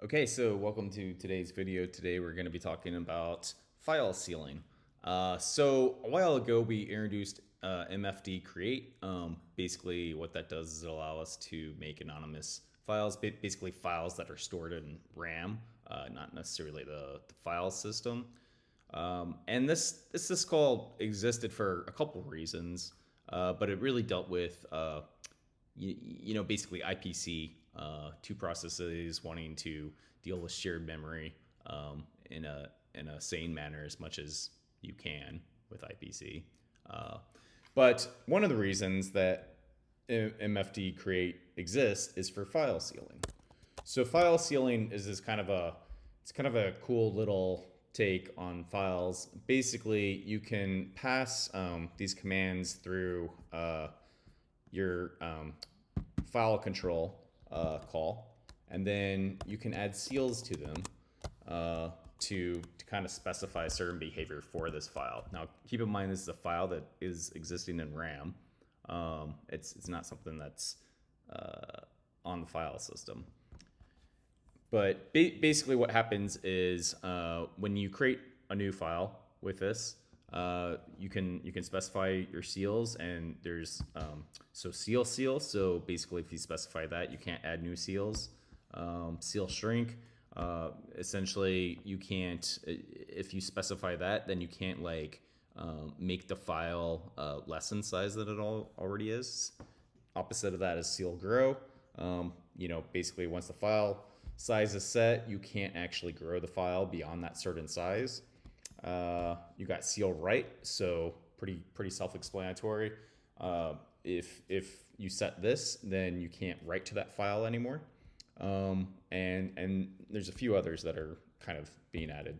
Okay, so welcome to today's video. Today we're going to be talking about file sealing. So a while ago we introduced MFD create. Basically what that does is it allows us to make anonymous files, basically files that are stored in RAM, not necessarily the file system. And this syscall existed for a couple reasons, but it really dealt with basically IPC, two processes wanting to deal with shared memory in a sane manner as much as you can with IPC. But one of the reasons that MFD create exists is for file sealing. So file sealing is it's kind of a cool little take on files. Basically, you can pass these commands through your file control call, and then you can add seals to them to kind of specify certain behavior for this file. Now, keep in mind this is a file that is existing in RAM. It's not something that's on the file system. But basically, what happens is when you create a new file with this, you can specify your seals, and there's so seal. So basically, if you specify that, you can't add new seals. Seal shrink. Essentially, you can't. If you specify that, then you can't make the file less in size than it already is. Opposite of that is seal grow. Basically, once the file size is set, you can't actually grow the file beyond that certain size. You got seal write, so pretty self-explanatory. If you set this, then you can't write to that file anymore. And there's a few others that are kind of being added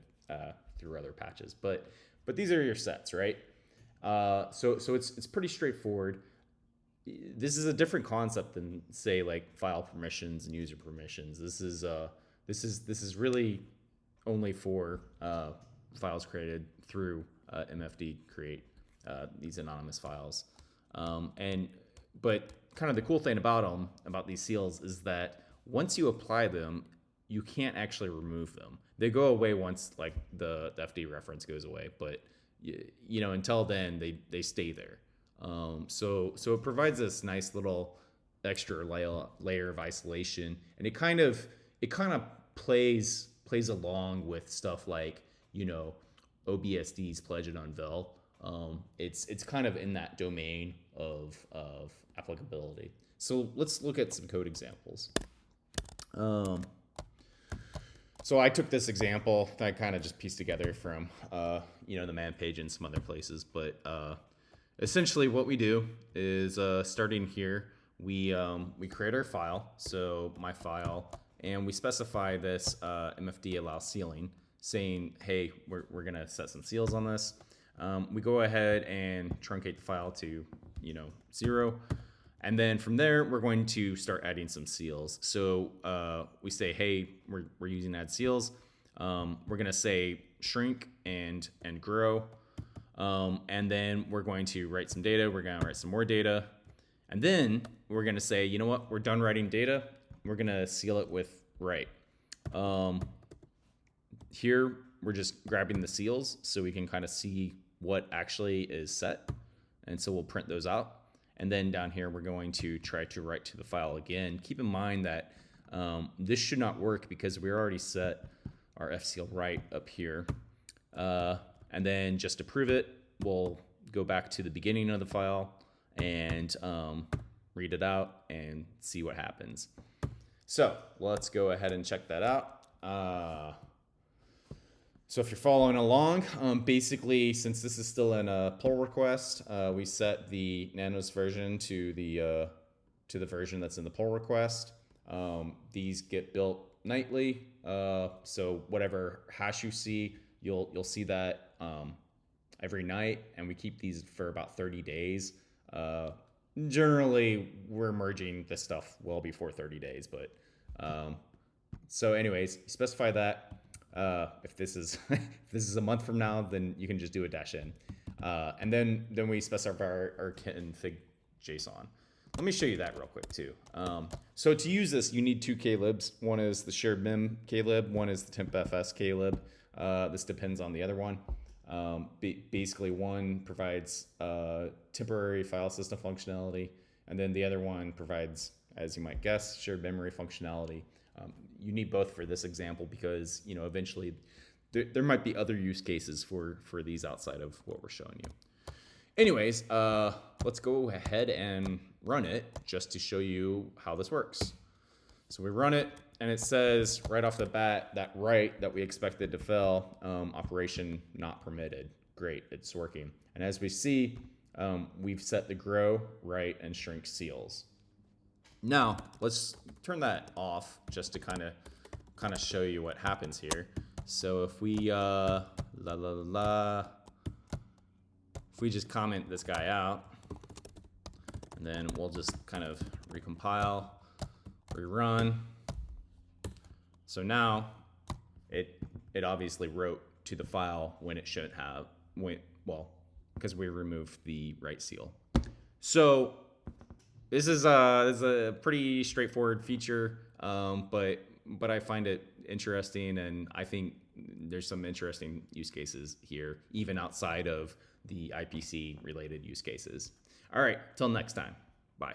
through other patches, but these are your sets, right? So it's pretty straightforward. This is a different concept than say like file permissions and user permissions. This is really only for files created through MFD create, these anonymous files. But kind of the cool thing about these seals is that once you apply them, you can't actually remove them. They go away once like the FD reference goes away, but until then they stay there. So it provides this nice little extra layer of isolation, and it kind of plays along with stuff like OBSD's pledge and unveil. It's kind of in that domain of applicability. So let's look at some code examples. So I took this example that I kind of just pieced together from the man page and some other places, but essentially what we do is starting here, we create our file, so my file, and we specify this MFD allow sealing, saying, hey, we're gonna set some seals on this. We go ahead and truncate the file to 0. And then from there, we're going to start adding some seals. So we say, hey, we're using add seals. We're gonna say shrink and grow. And then we're going to write some data. We're gonna write some more data. And then we're gonna say, you know what, we're done writing data. We're gonna seal it with write. Here, we're just grabbing the seals so we can kind of see what actually is set. And so we'll print those out. And then down here, we're going to try to write to the file again. Keep in mind that this should not work because we already set our fseal write up here. And then just to prove it, we'll go back to the beginning of the file and read it out and see what happens. So let's go ahead and check that out. So if you're following along, basically, since this is still in a pull request, we set the nanos version to the version that's in the pull request. These get built nightly, so whatever hash you see, you'll see that every night, and we keep these for about 30 days. Generally, we're merging this stuff well before 30 days, but so anyways, specify that. If this is if this is a month from now, then you can just do a -n, and then we specify our config JSON. let me show you that real quick too. So to use this, you need two klibs. One is the shared mem klib, one is the tempfs klib. This depends on the other one. Basically, one provides temporary file system functionality, and then the other one provides, as you might guess, shared memory functionality. You need both for this example because eventually there might be other use cases for these outside of what we're showing you. Anyways, let's go ahead and run it just to show you how this works. So we run it, and it says right off the bat that write that we expected to fail, operation not permitted. Great, it's working. And as we see, we've set the grow, write, and shrink seals. Now let's turn that off just to kind of show you what happens here. So if we if we just comment this guy out, and then we'll just kind of recompile, rerun. So now it obviously wrote to the file when it shouldn't have, well, because we removed the write seal. So this is a pretty straightforward feature, but I find it interesting, and I think there's some interesting use cases here, even outside of the IPC related use cases. All right, till next time. Bye.